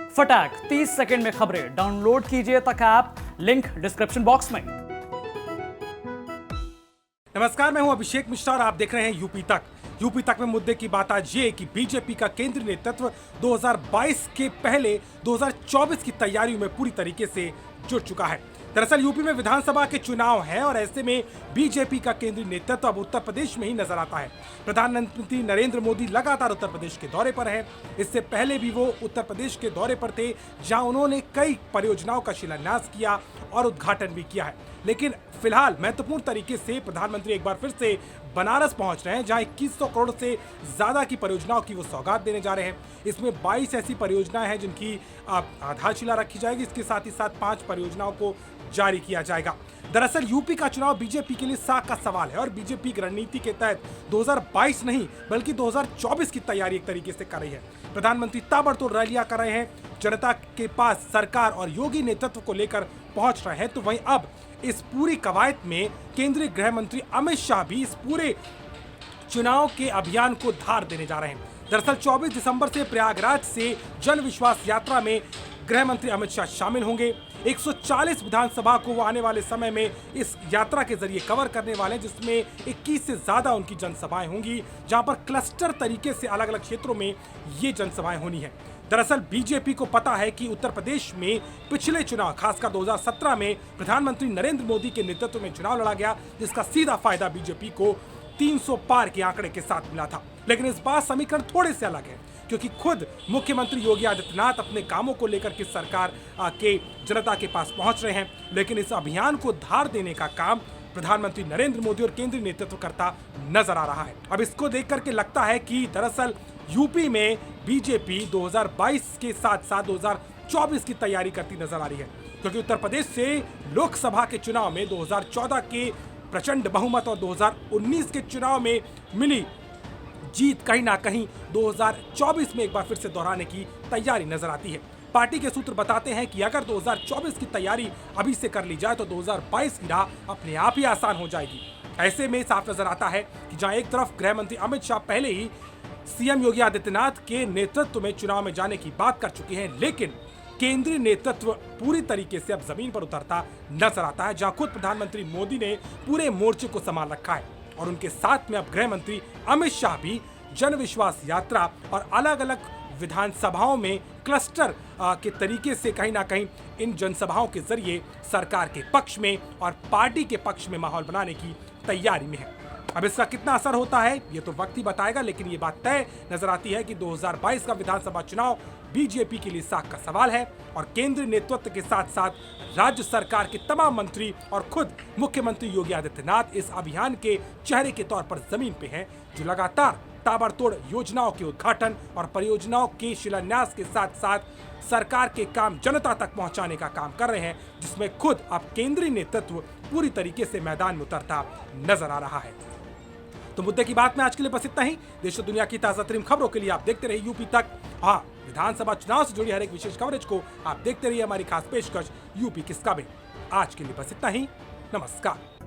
फटाक 30 सेकंड में खबरें डाउनलोड कीजिए तक ऐप, लिंक डिस्क्रिप्शन बॉक्स में। नमस्कार, मैं हूं अभिषेक मिश्रा और आप देख रहे हैं यूपी तक। यूपी तक में मुद्दे की बात आज ये कि बीजेपी का केंद्रीय नेतृत्व 2022 के पहले 2024 की तैयारियों में पूरी तरीके से जुट चुका है। दरअसल यूपी में विधानसभा के चुनाव हैं और ऐसे में बीजेपी का केंद्रीय नेतृत्व अब उत्तर प्रदेश में ही नजर आता है। प्रधानमंत्री नरेंद्र मोदी लगातार उत्तर प्रदेश के दौरे पर हैं। इससे पहले भी वो उत्तर प्रदेश के दौरे पर थे, जहां उन्होंने कई परियोजनाओं का शिलान्यास किया और उद्घाटन भी किया है। लेकिन फिलहाल महत्वपूर्ण तरीके से प्रधानमंत्री एक बार फिर से बनारस पहुंच रहे हैं, जहां 2100 करोड़ से ज्यादा की परियोजनाओं की वो सौगात देने जा रहे हैं। इसमें 22 ऐसी परियोजनाएं हैं जिनकी आधारशिला रखी जाएगी। इसके साथ ही साथ 5 परियोजनाओं को जारी किया जाएगा। दरअसल यूपी का चुनाव बीजेपी के लिए साख का सवाल है और बीजेपी की रणनीति के तहत 2022 नहीं बल्कि 2024 की तैयारी एक तरीके से कर रही है। प्रधानमंत्री ताबड़तोड़ रैलियां कर रहे हैं, जनता के पास सरकार और योगी नेतृत्व को लेकर पहुंच रहे हैं। तो वहीं अब इस पूरी कवायद में केंद्रीय गृह मंत्री अमित शाह भी इस पूरे चुनाव के अभियान को धार देने जा रहे हैं। दरअसल 24 दिसंबर से प्रयागराज से जन विश्वास यात्रा में गृह मंत्री अमित शाह शामिल होंगे। 140 विधानसभा को वो आने वाले समय में इस यात्रा के जरिए कवर करने वाले हैं, जिसमें 21 से ज्यादा उनकी जनसभाएं होंगी, जहां पर क्लस्टर तरीके से अलग अलग क्षेत्रों में ये जनसभाएं होनी है। दरअसल बीजेपी को पता है कि उत्तर प्रदेश में पिछले चुनाव, खासकर 2017 में प्रधानमंत्री नरेंद्र मोदी के नेतृत्व में चुनाव लड़ा गया, जिसका सीधा फायदा बीजेपी को 300 पार के आंकड़े के साथ मिला था। लेकिन इस बार समीकरण थोड़े से अलग है, क्योंकि खुद मुख्यमंत्री योगी आदित्यनाथ अपने कामों को लेकर के सरकार के जनता के पास पहुंच रहे हैं। लेकिन इस अभियान को धार देने का काम प्रधानमंत्री नरेंद्र मोदी और केंद्रीय नेतृत्व करता नजर आ रहा है। अब इसको देख करके लगता है कि दरअसल यूपी में बीजेपी 2022 के साथ साथ 2024 की तैयारी करती नजर आ रही है, क्योंकि उत्तर प्रदेश से लोकसभा के चुनाव में 2014 के प्रचंड बहुमत और 2019 के चुनाव में मिली जीत कहीं ना कहीं 2024 में एक बार फिर से दोहराने की तैयारी नजर आती है। पार्टी के सूत्र बताते हैं कि अगर 2024 की तैयारी अभी से कर ली जाए तो 2022 की राह अपने आप ही आसान हो जाएगी। ऐसे में साफ नजर आता है कि जहां एक तरफ गृह मंत्री अमित शाह पहले ही सीएम योगी आदित्यनाथ के नेतृत्व में चुनाव में जाने की बात कर चुके हैं, लेकिन केंद्रीय नेतृत्व पूरी तरीके से अब जमीन पर उतरता नजर आता है, जहां खुद प्रधानमंत्री मोदी ने पूरे मोर्चे को संभाल रखा है और उनके साथ में अब गृह मंत्री अमित शाह भी जन विश्वास यात्रा और अलग अलग विधानसभाओं में क्लस्टर के तरीके से कहीं ना कहीं इन जनसभाओं के जरिए सरकार के पक्ष में और पार्टी के पक्ष में माहौल बनाने की तैयारी में है। अब इसका कितना असर होता है ये तो वक्त ही बताएगा, लेकिन ये बात तय नजर आती है कि 2022 का विधानसभा चुनाव बीजेपी के लिए साख का सवाल है और केंद्रीय नेतृत्व के साथ साथ राज्य सरकार के तमाम मंत्री और खुद मुख्यमंत्री योगी आदित्यनाथ इस अभियान के चेहरे के तौर पर जमीन पे हैं, जो लगातार ताबड़तोड़ योजनाओं के उद्घाटन और परियोजनाओं के शिलान्यास के साथ साथ सरकार के काम जनता तक पहुंचाने का काम कर रहे हैं, जिसमें खुद अब केंद्रीय नेतृत्व पूरी तरीके से मैदान में उतरता नजर आ रहा है। तो मुद्दे की बात में आज के लिए बस इतना ही। देश और दुनिया की ताजा तरीन खबरों के लिए आप देखते रहिए यूपी तक। हाँ, विधानसभा चुनाव से जुड़ी हर एक विशेष कवरेज को आप देखते रहिए हमारी खास पेशकश यूपी किस काबिल। आज के लिए बस इतना ही। नमस्कार।